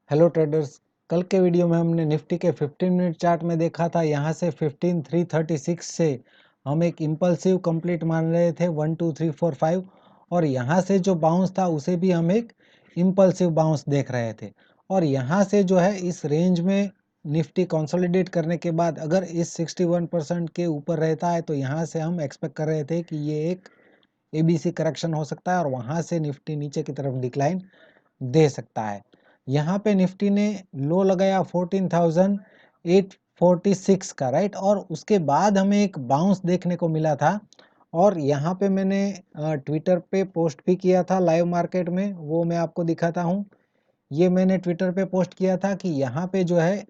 Hello traders. कल के video में हमने निफ्टी के 15 मिनट चार्ट में देखा था, यहाँ से 15336 से हम एक इम्पल्सिव कंप्लीट मान रहे थे 1 2 3 4 5 और यहाँ से जो बाउंस था उसे भी हम एक इम्पल्सिव बाउंस देख रहे थे। और यहाँ से जो है इस रेंज में निफ्टी कंसोलिडेट करने के बाद अगर इस 61% के ऊपर रहता है तो यहाँ से हम एक्सपेक्ट कर रहे थे कि ये एक ABC करेक्शन हो सकता है और वहाँ से निफ्टी नीचे की तरफ डिक्लाइन दे सकता है। यहाँ पे निफ्टी ने लो लगाया 14,846 का, राइट, और उसके बाद हमें एक बाउंस देखने को मिला था। और यहाँ पे मैंने ट्विटर पे पोस्ट भी किया था लाइव मार्केट में, वो मैं आपको दिखाता हूँ। ये मैंने ट्विटर पे पोस्ट किया था कि यहाँ पे जो है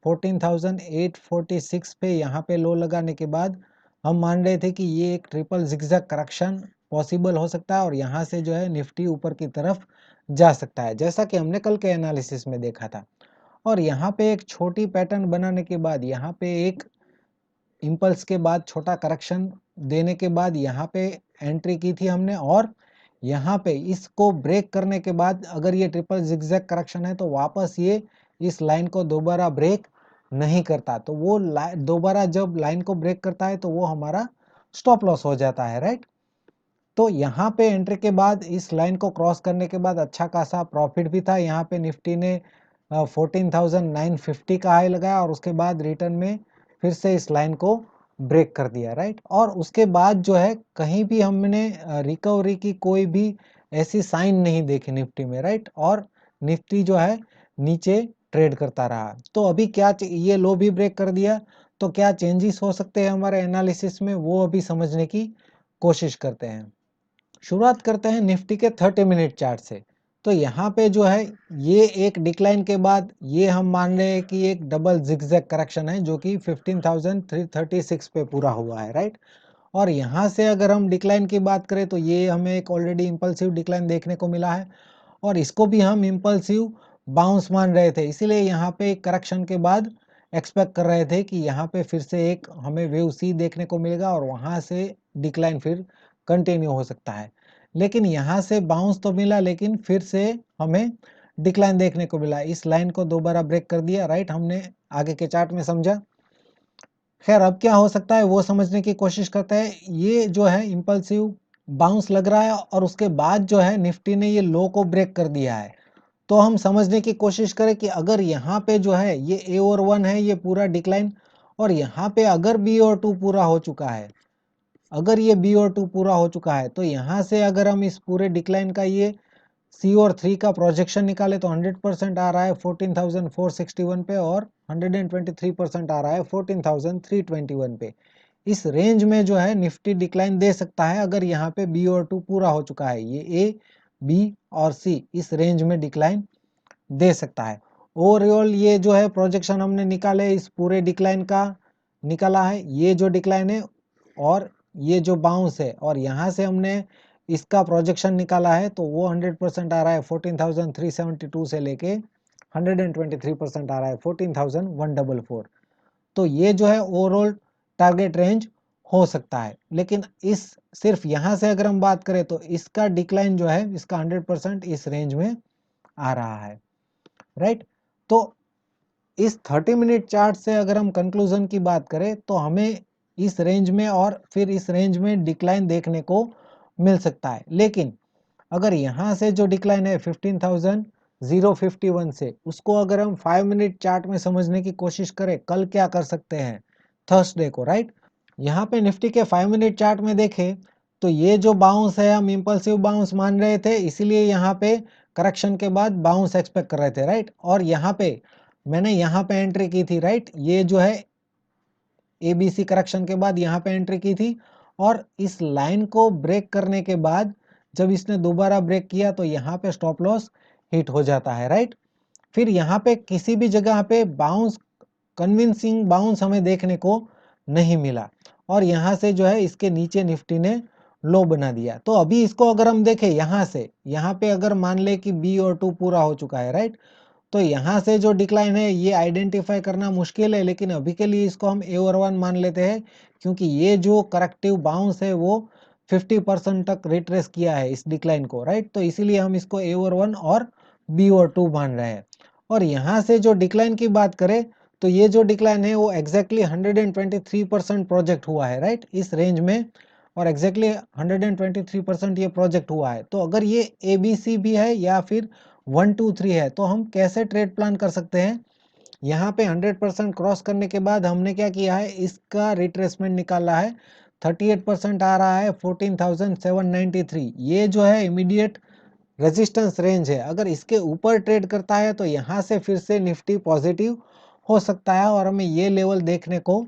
14,846 पे यहाँ पे लो लगाने के बाद हम मान रहे थे कि ये एक ट्रिपल जिगजैग करेक्शन पॉसिबल हो सकता है और यहाँ से जो है निफ्टी ऊपर की तरफ जा सकता है, जैसा कि हमने कल के एनालिसिस में देखा था। और यहाँ पे एक छोटी पैटर्न बनाने के बाद यहाँ पे एक इम्पल्स के बाद छोटा करेक्शन देने के बाद यहाँ पे एंट्री की थी हमने, और यहाँ पे इसको ब्रेक करने के बाद अगर ये ट्रिपल जिगजैग करेक्शन है तो वापस ये इस लाइन को दोबारा ब्रेक नहीं करता, तो वो दोबारा जब लाइन को ब्रेक करता है तो वो हमारा स्टॉप लॉस हो जाता है, राइट। तो यहाँ पे एंट्री के बाद इस लाइन को क्रॉस करने के बाद अच्छा खासा प्रॉफिट भी था। यहाँ पे निफ्टी ने 14,950 का हाई लगाया और उसके बाद रिटर्न में फिर से इस लाइन को ब्रेक कर दिया, राइट। और उसके बाद जो है कहीं भी हमने रिकवरी की कोई भी ऐसी साइन नहीं देखी निफ्टी में, राइट, और निफ्टी जो है नीचे ट्रेड करता रहा। तो अभी क्या ये लो भी ब्रेक कर दिया, तो क्या चेंजेस हो सकते हैं हमारे एनालिसिस में, वो अभी समझने की कोशिश करते हैं। शुरुआत करते हैं निफ्टी के 30 मिनट चार्ट से। तो यहाँ पे जो है ये एक डिक्लाइन के बाद ये हम मान रहे हैं कि एक डबल जिगजैग करेक्शन है जो कि 15,336 पे पूरा हुआ है, राइट। और यहाँ से अगर हम डिक्लाइन की बात करें तो ये हमें एक ऑलरेडी इम्पल्सिव डिक्लाइन देखने को मिला है और इसको भी हम इम्पल्सिव बाउंस मान रहे थे, इसीलिए यहाँ पे एक करेक्शन के बाद एक्सपेक्ट कर रहे थे कि यहाँ पे फिर से एक हमें वेव सी देखने को मिलेगा और वहाँ से डिक्लाइन फिर कंटिन्यू हो सकता है। लेकिन यहाँ से बाउंस तो मिला लेकिन फिर से हमें डिक्लाइन देखने को मिला, इस लाइन को दोबारा ब्रेक कर दिया, राइट, हमने आगे के चार्ट में समझा। खैर अब क्या हो सकता है वो समझने की कोशिश करते हैं। ये जो है इम्पल्सिव बाउंस लग रहा है और उसके बाद जो है निफ्टी ने ये लो को ब्रेक कर दिया है। तो हम समझने की कोशिश करें कि अगर यहाँ पे जो है ये ए और 1 है, ये पूरा डिक्लाइन, और यहाँ पे अगर बी और 2 पूरा हो चुका है, अगर ये बी और 2 पूरा हो चुका है तो यहाँ से अगर हम इस पूरे डिक्लाइन का ये सी और 3 का प्रोजेक्शन निकाले तो 100% आ रहा है 14,461 पे और 123% आ रहा है 14,321 पे। इस रेंज में जो है निफ्टी डिक्लाइन दे सकता है अगर यहाँ पे बी और 2 पूरा हो चुका है, ये ए बी और सी इस रेंज में डिक्लाइन दे सकता है। ओवरऑल ये जो है प्रोजेक्शन हमने निकाले इस पूरे डिक्लाइन का निकाला है, ये जो डिक्लाइन है और ये जो बाउंस है, और यहाँ से हमने इसका प्रोजेक्शन निकाला है तो वो 100% आ रहा है 14,372 से लेके 123% आ रहा है 14,144। तो ये जो है ओवरऑल टारगेट रेंज हो सकता है। लेकिन इस सिर्फ यहाँ से अगर हम बात करें तो इसका डिक्लाइन जो है इसका 100% इस रेंज में आ रहा है, राइट। तो इस 30 मिनट चार्ट से अगर हम कंक्लूजन की बात करें तो हमें इस रेंज में और फिर इस रेंज में डिक्लाइन देखने को मिल सकता है। लेकिन अगर यहाँ से जो डिक्लाइन है 15,051 से, उसको अगर हम 5 मिनट चार्ट में समझने की कोशिश करें, कल क्या कर सकते हैं थर्सडे को, राइट। यहाँ पे निफ्टी के 5 मिनट चार्ट में देखें तो ये जो बाउंस है हम इम्पल्सिव बाउंस मान रहे थे, इसीलिए यहाँ पे करेक्शन के बाद बाउंस एक्सपेक्ट कर रहे थे, राइट। और यहाँ पे मैंने यहाँ पे एंट्री की थी, राइट, ये जो है ABC करेक्शन के बाद यहाँ पे एंट्री की थी और इस लाइन को ब्रेक करने के बाद जब इसने दोबारा ब्रेक किया तो यहाँ पे स्टॉप लॉस हिट हो जाता है, राइट। फिर यहाँ पे किसी भी जगह पे बाउंस, कन्विंसिंग बाउंस हमें देखने को नहीं मिला और यहाँ से जो है इसके नीचे निफ्टी ने लो बना दिया। तो अभी इसको अगर हम देखें यहाँ से, यहाँ पे अगर मान ले कि बी और 2 पूरा हो चुका है, राइट, तो यहाँ से जो डिक्लाइन है ये आइडेंटिफाई करना मुश्किल है, लेकिन अभी के लिए इसको हम ए और 1 मान लेते हैं क्योंकि ये जो करेक्टिव बाउंस है वो 50% तक रिट्रेस किया है इस डिक्लाइन को, राइट। तो इसीलिए हम इसको ए और 1 और बी और 2 मान रहे हैं। और यहाँ से जो डिक्लाइन की बात करें तो ये जो डिक्लाइन है वो एग्जैक्टली 123% प्रोजेक्ट हुआ है, राइट, इस रेंज में, और एग्जैक्टली 123% ये प्रोजेक्ट हुआ है। तो अगर ये ABC भी है या फिर 1 2 3 है तो हम कैसे ट्रेड प्लान कर सकते हैं? यहाँ पे 100% क्रॉस करने के बाद हमने क्या किया है, इसका रिट्रेसमेंट निकाला है। 38% आ रहा है 14,793। ये जो है इमीडिएट रेजिस्टेंस रेंज है। अगर इसके ऊपर ट्रेड करता है तो यहाँ से फिर से निफ्टी पॉजिटिव हो सकता है और हमें ये लेवल देखने को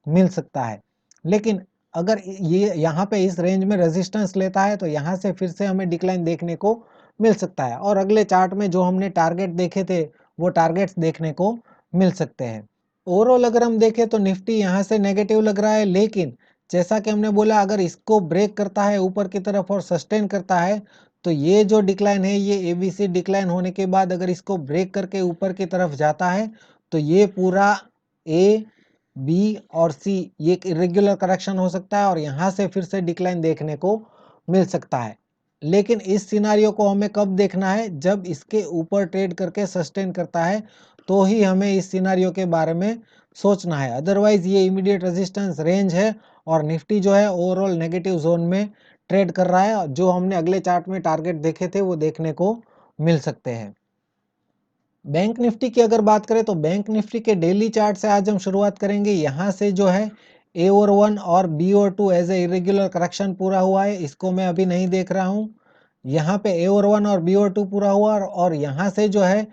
मिल सकता है। लेकिन अगर ये यहाँ पे इस रेंज में रेजिस्टेंस लेता है तो यहाँ से फिर से हमें डिक्लाइन देखने को मिल सकता है और अगले चार्ट में जो हमने टारगेट देखे थे वो टारगेट्स देखने को मिल सकते हैं। ओवरऑल अगर हम देखें तो निफ्टी यहाँ से नेगेटिव लग रहा है, लेकिन जैसा कि हमने बोला अगर इसको ब्रेक करता है ऊपर की तरफ और सस्टेन करता है तो ये जो डिक्लाइन है ये ABC डिक्लाइन होने के बाद अगर इसको ब्रेक करके ऊपर की तरफ जाता है तो ये पूरा A, B और C ये एक इरेगुलर करेक्शन हो सकता है और यहाँ से फिर से डिक्लाइन देखने को मिल सकता है। लेकिन इस सिनारियो को हमें कब देखना है? जब इसके ऊपर ट्रेड करके सस्टेन करता है तो ही हमें इस सिनारियो के बारे में सोचना है। अदरवाइज ये इमीडिएट रेजिस्टेंस रेंज है और निफ्टी जो है ओवरऑल नेगेटिव जोन में ट्रेड कर रहा है। जो हमने अगले चार्ट में टारगेट देखे थे वो देखने को मिल सकते हैं। बैंक निफ्टी की अगर बात करें तो बैंक निफ्टी के डेली चार्ट से आज हम शुरुआत करेंगे। यहाँ से जो है A और 1 और B और 2 एज ए इरेगुलर करेक्शन पूरा हुआ है, इसको मैं अभी नहीं देख रहा हूँ। यहाँ पे A और 1 और B और 2 पूरा हुआ और यहाँ से जो है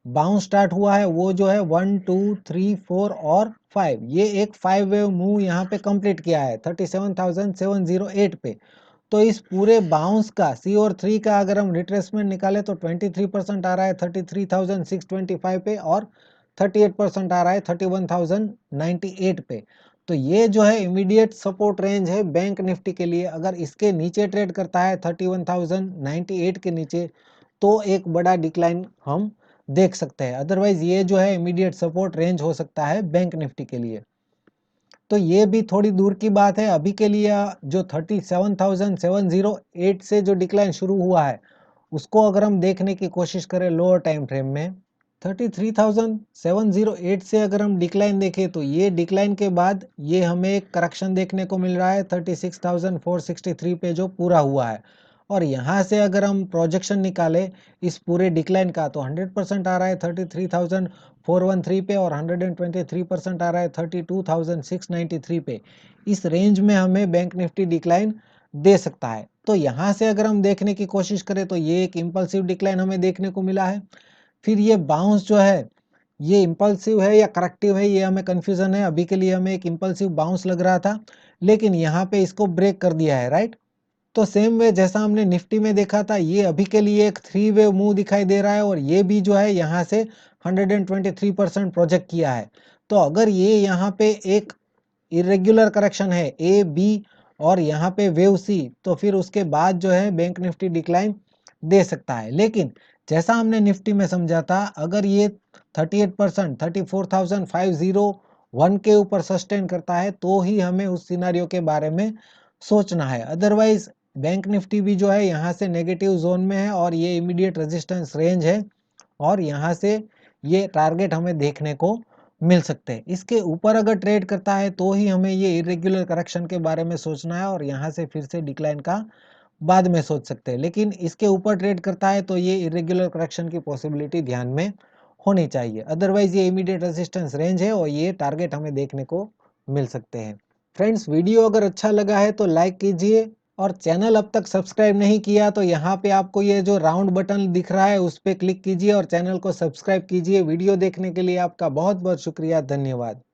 बाउंस स्टार्ट हुआ है वो जो है 1 2 3 4 और 5, ये एक 5 वेव मूव यहाँ पे कंप्लीट किया है 37,708 पे। तो इस पूरे बाउंस का C और 3 का अगर हम रिट्रेसमेंट निकाले तो 23% आ रहा है 33,625 पे और 38% आ रहा है 31,098 पे। तो ये जो है इमीडिएट सपोर्ट रेंज है बैंक निफ्टी के लिए। अगर इसके नीचे ट्रेड करता है 31,098 के नीचे तो एक बड़ा डिक्लाइन हम देख सकते हैं। अदरवाइज ये जो है इमीडिएट सपोर्ट रेंज हो सकता है बैंक निफ्टी के लिए। तो ये भी थोड़ी दूर की बात है। अभी के लिए जो 37,708 से जो डिक्लाइन शुरू हुआ है उसको अगर हम देखने की कोशिश करें लोअर टाइम फ्रेम में 33,708 से अगर हम डिक्लाइन देखें तो ये डिक्लाइन के बाद ये हमें एक करेक्शन देखने को मिल रहा है 36,463 पे जो पूरा हुआ है। और यहाँ से अगर हम प्रोजेक्शन निकालें इस पूरे डिक्लाइन का तो 100% आ रहा है 33,413 पे और 123% आ रहा है 32,693 पे। इस रेंज में हमें बैंक निफ्टी डिक्लाइन दे सकता है। तो यहाँ से अगर हम देखने की कोशिश करें तो ये एक इम्पल्सिव डिक्लाइन हमें देखने को मिला है। फिर ये बाउंस जो है ये इम्पल्सिव है या करेक्टिव है ये हमें कन्फ्यूजन है। अभी के लिए हमें एक इम्पल्सिव बाउंस लग रहा था लेकिन यहाँ पे इसको ब्रेक कर दिया है, राइट। तो सेम वे जैसा हमने निफ्टी में देखा था ये अभी के लिए एक 3 वेव मूव दिखाई दे रहा है और ये भी जो है यहाँ से 123% प्रोजेक्ट किया है। तो अगर ये यहाँ पे एक इरेग्युलर करेक्शन है A, B और यहाँ पे वेव C तो फिर उसके बाद जो है बैंक निफ्टी डिक्लाइन दे सकता है। लेकिन जैसा हमने निफ्टी में समझा था अगर ये 38% 34,501 के ऊपर सस्टेन करता है तो ही हमें उस सिनारियो के बारे में सोचना है। अदरवाइज बैंक निफ्टी भी जो है यहाँ से नेगेटिव जोन में है और ये इमीडिएट रेजिस्टेंस रेंज है और यहाँ से ये टारगेट हमें देखने को मिल सकते हैं। इसके ऊपर अगर ट्रेड करता है तो ही हमें ये इरेग्युलर करेक्शन के बारे में सोचना है और यहाँ से फिर से डिक्लाइन का बाद में सोच सकते हैं। लेकिन इसके ऊपर ट्रेड करता है तो ये इरेग्युलर करेक्शन की पॉसिबिलिटी ध्यान में होनी चाहिए। अदरवाइज ये इमीडिएट रेजिस्टेंस रेंज है और ये टारगेट हमें देखने को मिल सकते हैं। फ्रेंड्स वीडियो अगर अच्छा लगा है तो लाइक कीजिए और चैनल अब तक सब्सक्राइब नहीं किया तो यहाँ पे आपको ये जो राउंड बटन दिख रहा है उस पर क्लिक कीजिए और चैनल को सब्सक्राइब कीजिए। वीडियो देखने के लिए आपका बहुत बहुत शुक्रिया, धन्यवाद।